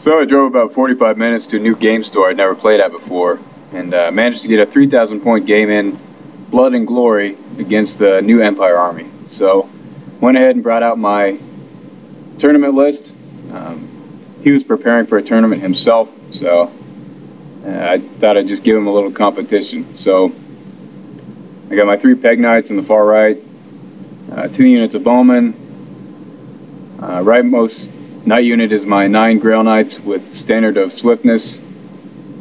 So I drove about 45 minutes to a new game store I'd never played at before, and managed to get a 3,000 point game in Blood and Glory against the new Empire Army. So went ahead and brought out my tournament list. He was preparing for a tournament himself, so I thought I'd just give him a little competition. So I got my 3 peg knights in the far right, 2 units of bowmen. Rightmost knight unit is my 9 Grail Knights with standard of swiftness.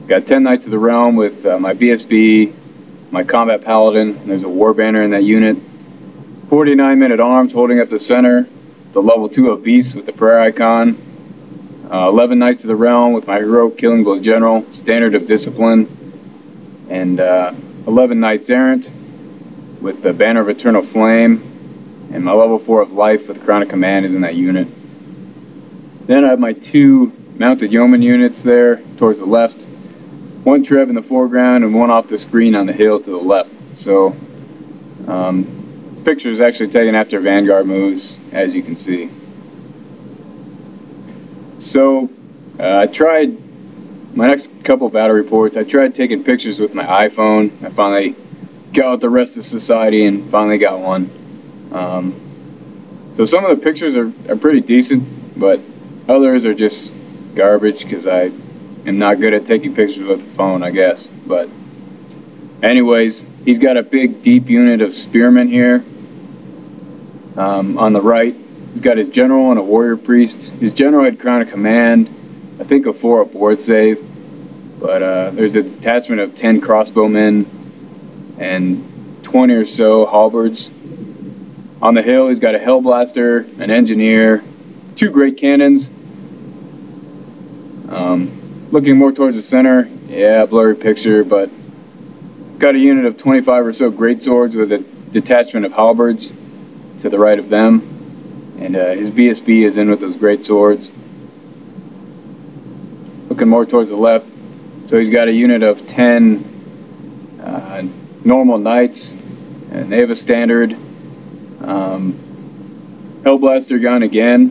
Got 10 Knights of the Realm with my BSB, my Combat Paladin, and there's a War Banner in that unit. 49 Men at Arms holding up the center, the level 2 of Beast with the prayer icon. 11 Knights of the Realm with my Heroic Killing Blow General, standard of discipline. And 11 Knights Errant with the Banner of Eternal Flame. And my level 4 of Life with Crown of Command is in that unit. Then I have my 2 mounted yeoman units there towards the left. 1 Treb in the foreground and 1 off the screen on the hill to the left. So this picture is actually taken after Vanguard moves, as you can see. So I tried my next couple battle reports. I tried taking pictures with my iPhone. I finally got with the rest of society and finally got one. So some of the pictures are pretty decent, but others are just garbage because I am not good at taking pictures with a phone, I guess. But anyways, he's got a big deep unit of spearmen here. On the right, he's got his general and a warrior priest. His general had Crown of Command, I think a 4 up board save. But there's a detachment of 10 crossbowmen and 20 or so halberds. On the hill, he's got a Hellblaster, an engineer, 2 great cannons. Looking more towards the center, yeah, blurry picture, but got a unit of 25 or so great swords with a detachment of halberds to the right of them, and his BSB is in with those great swords. Looking more towards the left, so he's got a unit of 10 normal knights, and they have a standard. Hellblaster gun again,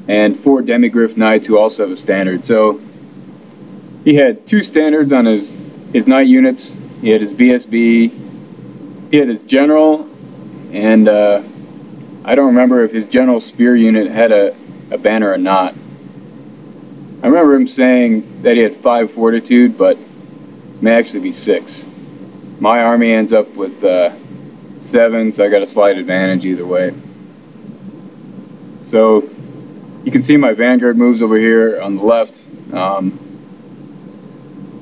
and 4 Demigryph Knights who also have a standard. So he had 2 standards on his knight units. He had his BSB, he had his general, and I don't remember if his general spear unit had a banner or not. I remember him saying that he had 5 fortitude, but it may actually be 6. My army ends up with 7, so I got a slight advantage either way. So you can see my Vanguard moves over here on the left.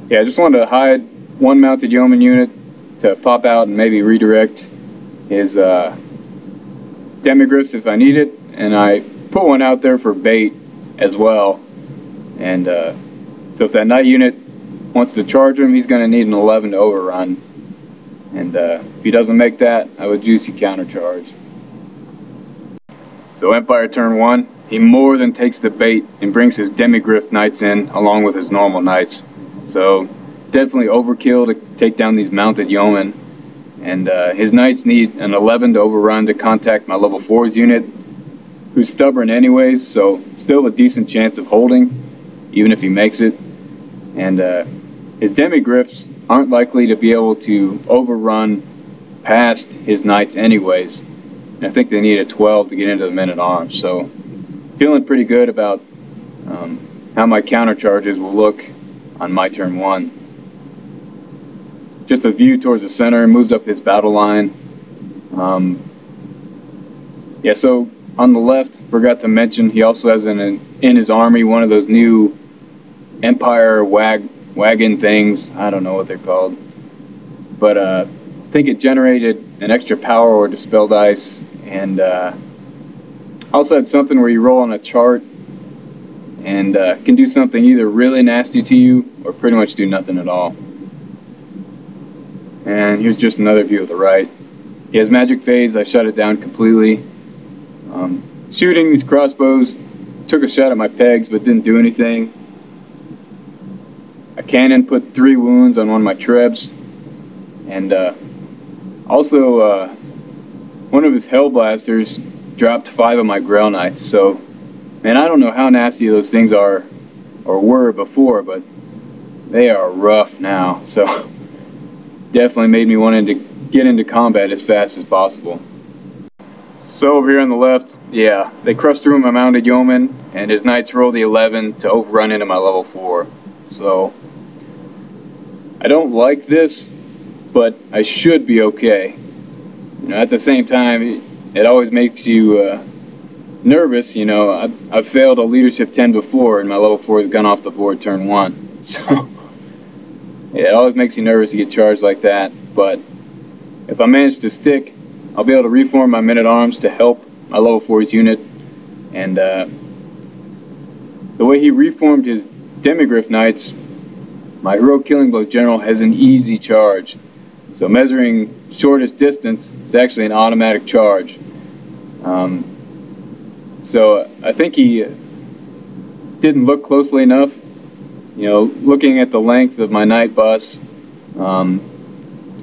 Yeah, I just wanted to hide 1 mounted yeoman unit to pop out and maybe redirect his Demigryphs if I need it, and I put 1 out there for bait as well. And so if that knight unit wants to charge him, he's going to need an 11 to overrun. And if he doesn't make that, I would juicy countercharge. So Empire turn 1, he more than takes the bait and brings his Demigryph Knights in along with his normal Knights. So definitely overkill to take down these mounted yeomen. And his Knights need an 11 to overrun to contact my level 4's unit, who's stubborn anyways, so still a decent chance of holding, even if he makes it. And his Demigryphs aren't likely to be able to overrun past his Knights anyways. And I think they need a 12 to get into the Men at Arms. So feeling pretty good about how my counter charges will look on my turn 1. Just a view towards the center, moves up his battle line. Yeah, so on the left, forgot to mention, he also has in his army one of those new Empire wagon things. I don't know what they're called, but I think it generated an extra power or dispel dice, and also had something where you roll on a chart and can do something either really nasty to you or pretty much do nothing at all. And here's just another view of the right. He has Magic Phase. I shut it down completely. Shooting these crossbows, took a shot at my pegs but didn't do anything. A cannon put 3 wounds on 1 of my trebs, and also one of his Hellblasters dropped 5 of my Grail Knights. So, man, I don't know how nasty those things are or were before, but they are rough now. So definitely made me want to get into combat as fast as possible. So over here on the left, yeah, they crushed through my mounted yeoman, and his knights rolled the 11 to overrun into my level 4. So I don't like this, but I should be okay. You know, at the same time, it always makes you nervous. You know, I've failed a leadership 10 before, and my level 4 has gone off the board turn 1. So yeah, it always makes you nervous to get charged like that. But if I manage to stick, I'll be able to reform my men-at-arms to help my level 4's unit. And the way he reformed his demigryph knights, my heroic killing blow general has an easy charge. So measuring shortest distance, it's actually an automatic charge. So I think he didn't look closely enough. You know, looking at the length of my knight bus,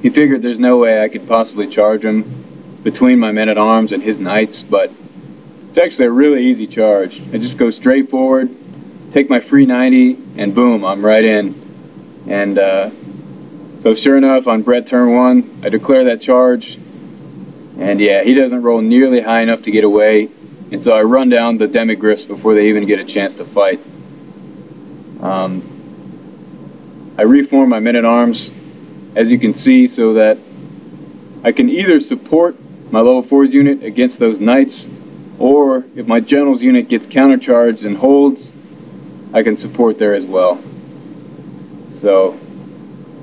he figured there's no way I could possibly charge him between my men-at-arms and his knights, but it's actually a really easy charge. I just go straight forward, take my free 90, and boom, I'm right in. And so sure enough, on Brett turn 1, I declare that charge, and yeah, he doesn't roll nearly high enough to get away, and so I run down the demigryphs before they even get a chance to fight. I reform my men-at-arms, as you can see, so that I can either support my level 4's unit against those knights, or if my general's unit gets countercharged and holds, I can support there as well. So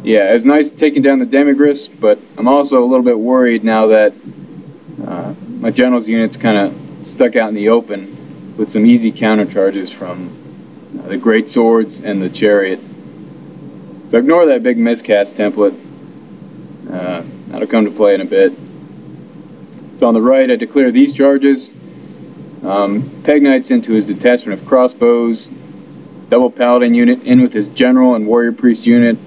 yeah, it's nice taking down the demigryphs, but I'm also a little bit worried now that my general's unit's kind of stuck out in the open with some easy countercharges from the great swords and the chariot. So ignore that big miscast template. That'll come to play in a bit. So on the right, I declare these charges. Peg Knights into his detachment of crossbows, double paladin unit in with his general and warrior priest unit,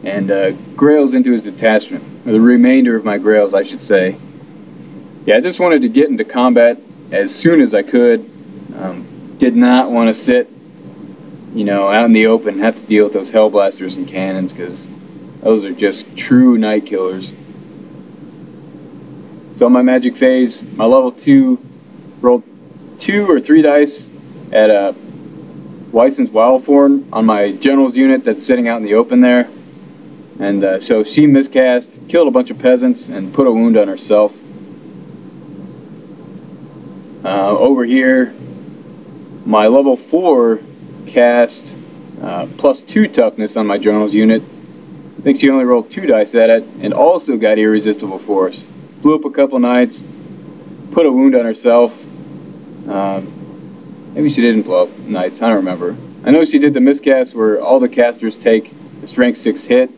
and Grails into his detachment, or the remainder of my Grails, I should say. Yeah, I just wanted to get into combat as soon as I could. Did not want to sit, you know, out in the open and have to deal with those hellblasters and cannons, because those are just true night killers. So on my magic phase, my level 2 rolled 2 or 3 dice at a Weisson's Wildthorn on my general's unit that's sitting out in the open there. And so she miscast, killed a bunch of peasants, and put a wound on herself. Over here, my level 4 cast +2 toughness on my general's unit. I think she only rolled 2 dice at it, and also got irresistible force. Blew up a couple knights, put a wound on herself. Maybe she didn't blow up knights, I don't remember. I know she did the miscast where all the casters take a strength 6 hit,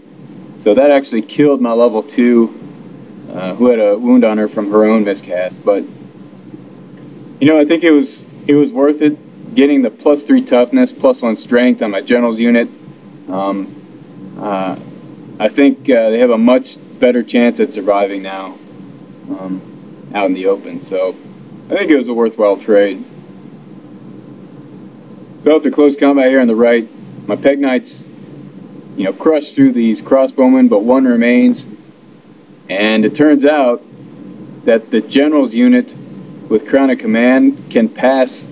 so that actually killed my level 2, who had a wound on her from her own miscast. But you know, I think it was worth it, getting the +3 toughness, +1 strength on my general's unit. I think they have a much better chance at surviving now out in the open. So I think it was a worthwhile trade. So after close combat here on the right, my Peg Knights, you know, crushed through these crossbowmen, but one remains. And it turns out that the general's unit with Crown of Command can pass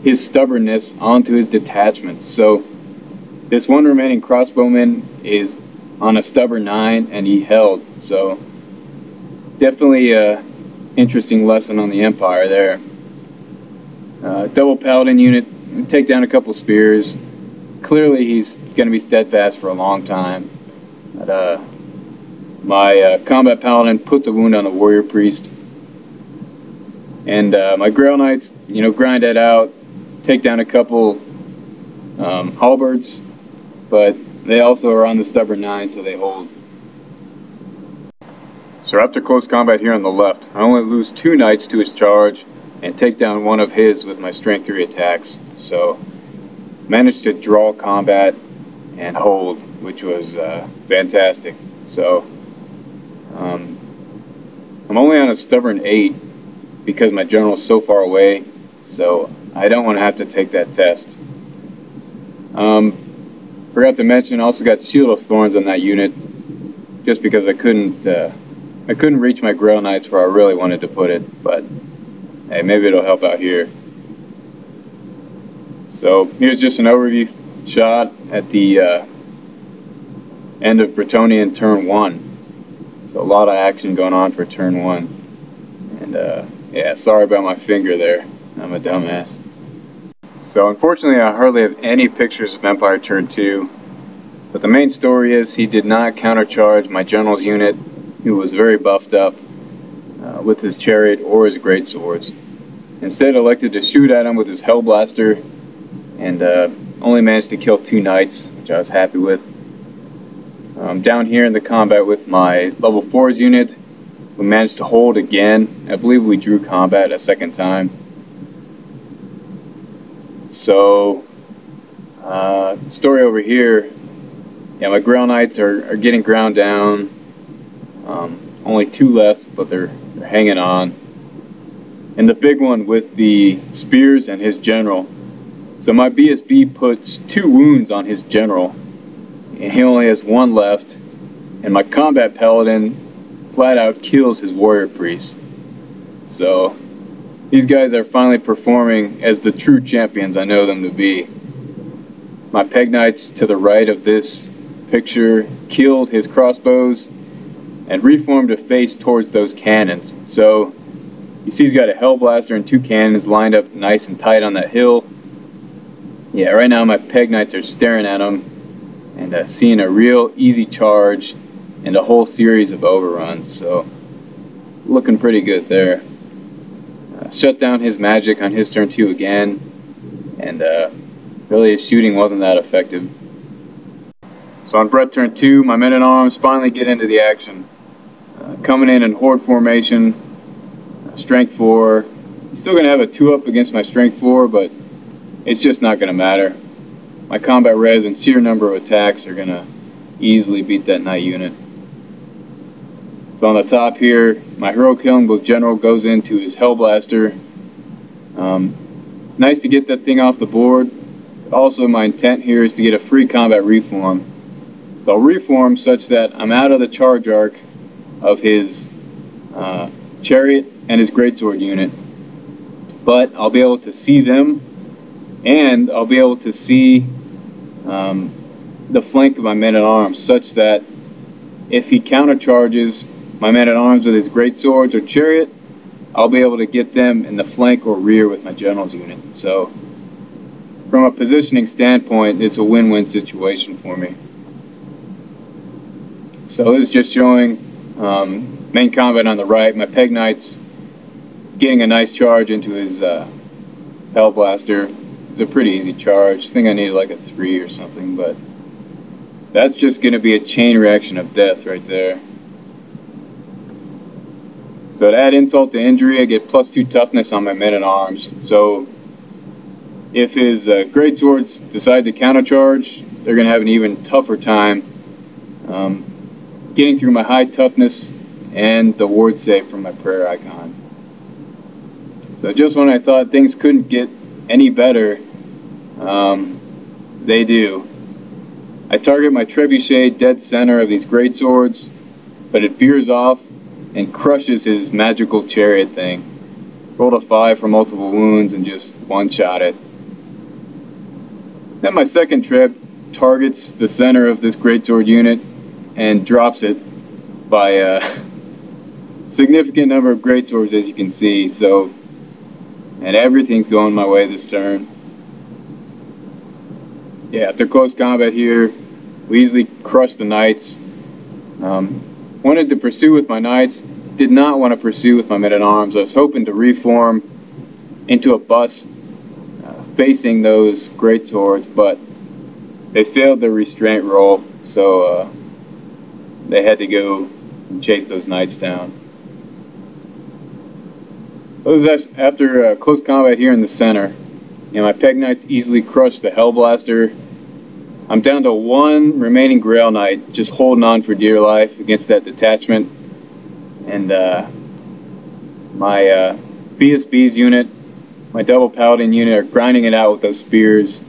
his stubbornness onto his detachments. So this one remaining crossbowman is on a stubborn 9, and he held. So definitely a interesting lesson on the Empire there. Double paladin unit, take down a couple spears. Clearly he's going to be steadfast for a long time. But, my combat paladin puts a wound on the warrior priest. And my Grail Knights, you know, grind that out, take down a couple halberds, but they also are on the stubborn 9, so they hold. So after close combat here on the left, I only lose 2 knights to his charge and take down one of his with my strength 3 attacks. So managed to draw combat and hold, which was fantastic. So I'm only on a stubborn 8 because my general's so far away, so I don't want to have to take that test. Forgot to mention, I also got Shield of Thorns on that unit, just because I couldn't reach my Grail Knights where I really wanted to put it, but hey, maybe it'll help out here. So here's just an overview shot at the end of Bretonnia in turn 1. So a lot of action going on for turn 1. And yeah, sorry about my finger there. I'm a dumbass. So unfortunately I hardly have any pictures of Empire turn 2. But the main story is he did not countercharge my general's unit, who was very buffed up with his chariot or his greatswords. Instead elected to shoot at him with his Hellblaster, and only managed to kill 2 knights, which I was happy with. Down here in the combat with my level 4's unit, we managed to hold again. I believe we drew combat a second time. So, story over here, yeah, my Grail Knights are getting ground down. Only 2 left, but they're hanging on. And the big one with the spears and his general. So my BSB puts 2 wounds on his general, and he only has 1 left. And my combat paladin flat out kills his warrior priest. So these guys are finally performing as the true champions I know them to be. My Peg Knights to the right of this picture killed his crossbows and reformed to face towards those cannons. So you see he's got a Hellblaster and 2 cannons lined up nice and tight on that hill. Yeah, right now my Peg Knights are staring at him and seeing a real easy charge and a whole series of overruns. So looking pretty good there. Shut down his magic on his turn 2 again, and really his shooting wasn't that effective. So on Brett turn 2, my men-at-arms finally get into the action. Coming in horde formation, strength 4. Still going to have a 2-up against my strength 4, but it's just not going to matter. My combat res and sheer number of attacks are going to easily beat that knight unit. So on the top here, my hero killing book general goes into his Hellblaster. Nice to get that thing off the board. Also, my intent here is to get a free combat reform. So I'll reform such that I'm out of the charge arc of his chariot and his greatsword unit. But I'll be able to see them, and I'll be able to see the flank of my men-at-arms, such that if he countercharges my men-at-arms with his greatswords or chariot, I'll be able to get them in the flank or rear with my general's unit. So from a positioning standpoint, it's a win-win situation for me. So this is just showing main combat on the right. My Peg Knights getting a nice charge into his Hellblaster. It's a pretty easy charge. I think I needed like a 3 or something, but that's just going to be a chain reaction of death right there. So to add insult to injury, I get +2 toughness on my men-at-arms. So if his greatswords decide to countercharge, they're going to have an even tougher time getting through my high toughness and the ward save from my prayer icon. So just when I thought things couldn't get any better, they do. I target my trebuchet dead center of these greatswords, but it veers off and crushes his magical chariot thing. Rolled a 5 for multiple wounds and just one-shot it. Then my second treb targets the center of this greatsword unit and drops it by a significant number of greatswords, as you can see. So, and everything's going my way this turn. Yeah, after close combat here, we easily crushed the knights. Wanted to pursue with my knights, did not want to pursue with my men-at-arms. I was hoping to reform into a bus facing those greatswords, but they failed their restraint roll, so they had to go and chase those knights down. So this is after close combat here in the center, and my Peg Knights easily crushed the Hellblaster. I'm down to 1 remaining Grail Knight, just holding on for dear life against that detachment. And my BSB's unit, my double paladin unit, are grinding it out with those spears.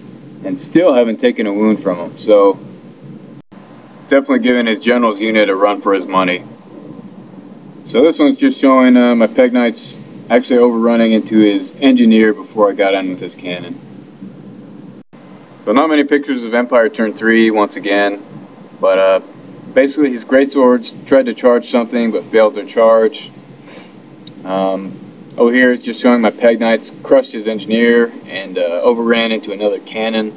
and still haven't taken a wound from him. So definitely giving his general's unit a run for his money. So this one's just showing my Peg Knights actually overrunning into his engineer before I got in with his cannon. So not many pictures of Empire turn 3 once again, but basically his greatswords tried to charge something but failed their charge. Over here is just showing my Peg Knights crushed his engineer and overran into another cannon.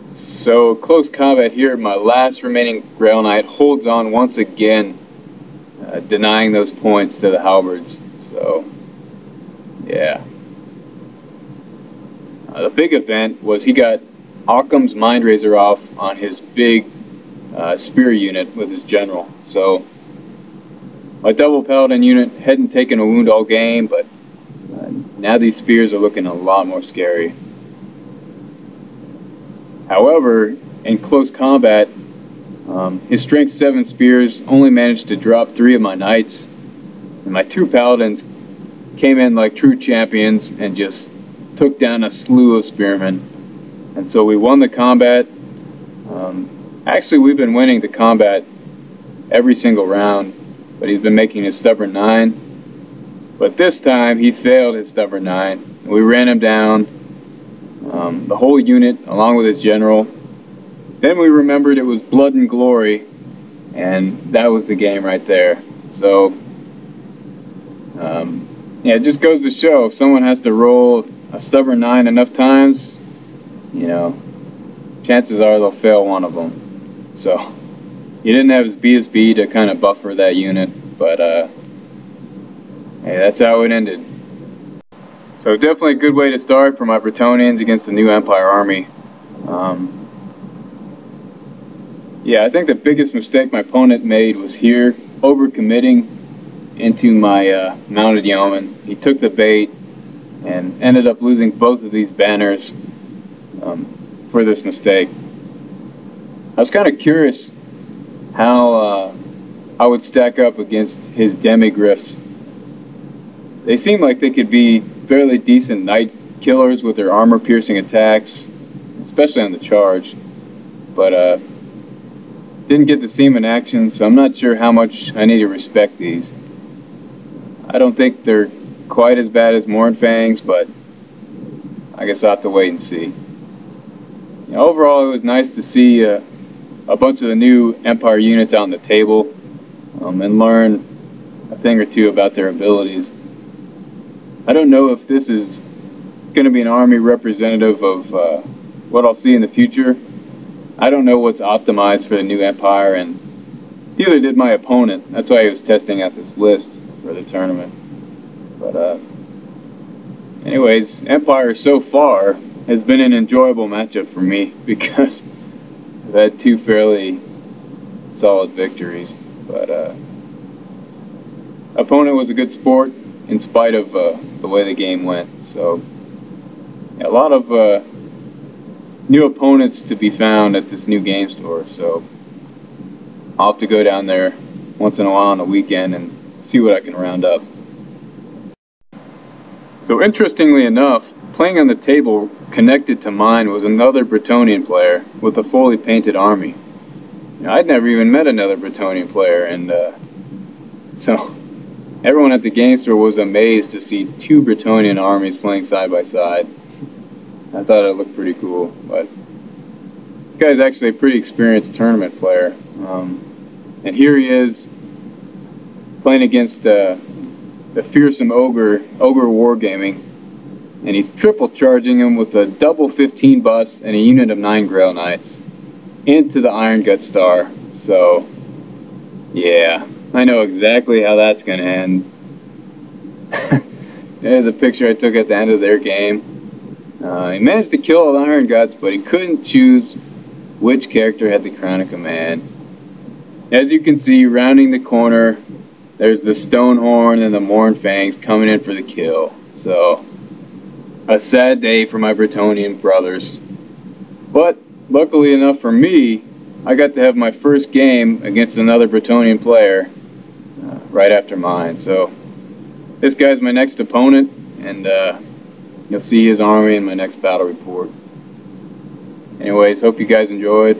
So close combat here, my last remaining Grail Knight holds on once again, denying those points to the halberds. So yeah. The big event was he got Occam's Mindrazor off on his big spear unit with his general. So my double paladin unit hadn't taken a wound all game, but now these spears are looking a lot more scary. However, in close combat, his strength 7 spears only managed to drop 3 of my knights, and my 2 paladins came in like true champions and just took down a slew of spearmen. And so we won the combat. Actually, we've been winning the combat every single round, but he's been making his stubborn 9. But this time he failed his stubborn 9. We ran him down, the whole unit along with his general. Then we remembered it was blood and glory, and that was the game right there. So yeah, it just goes to show if someone has to roll a stubborn 9 enough times, you know, chances are they'll fail one of them. So he didn't have his BSB to kind of buffer that unit, but hey, that's how it ended. So definitely a good way to start for my Bretonnians against the new Empire army. Yeah, I think the biggest mistake my opponent made was here, overcommitting into my mounted yeoman. He took the bait and ended up losing both of these banners for this mistake. I was kind of curious how I would stack up against his demi-griffs. They seem like they could be fairly decent knight killers with their armor-piercing attacks, especially on the charge, but didn't get to see them in action, so I'm not sure how much I need to respect these. I don't think they're quite as bad as Mournfangs, but I guess I'll have to wait and see. You know, overall, it was nice to see a bunch of the new Empire units out on the table and learn a thing or two about their abilities. I don't know if this is going to be an army representative of what I'll see in the future. I don't know what's optimized for the new Empire, and neither did my opponent. That's why he was testing out this list for the tournament. But anyways, Empire so far has been an enjoyable matchup for me because I've had 2 fairly solid victories. But opponent was a good sport in spite of the way the game went. So yeah, a lot of new opponents to be found at this new game store. So I'll have to go down there once in a while on the weekend and see what I can round up. So interestingly enough, playing on the table connected to mine was another Bretonnian player with a fully painted army. You know, I'd never even met another Bretonnian player, and so everyone at the game store was amazed to see 2 Bretonnian armies playing side by side. I thought it looked pretty cool, but this guy's actually a pretty experienced tournament player. And here he is playing against the fearsome ogre wargaming, and he's triple charging him with a double 15 bus and a unit of 9 Grail Knights into the Iron Gut Star. So yeah, I know exactly how that's gonna end. There's a picture I took at the end of their game. He managed to kill all the Iron Guts, but he couldn't choose which character had the Crown of Command. As you can see, rounding the corner, there's the Stonehorn and the Mournfangs coming in for the kill. So, a sad day for my Bretonnian brothers. But, luckily enough for me, I got to have my first game against another Bretonnian player right after mine. So, this guy's my next opponent, and you'll see his army in my next battle report. Anyways, hope you guys enjoyed.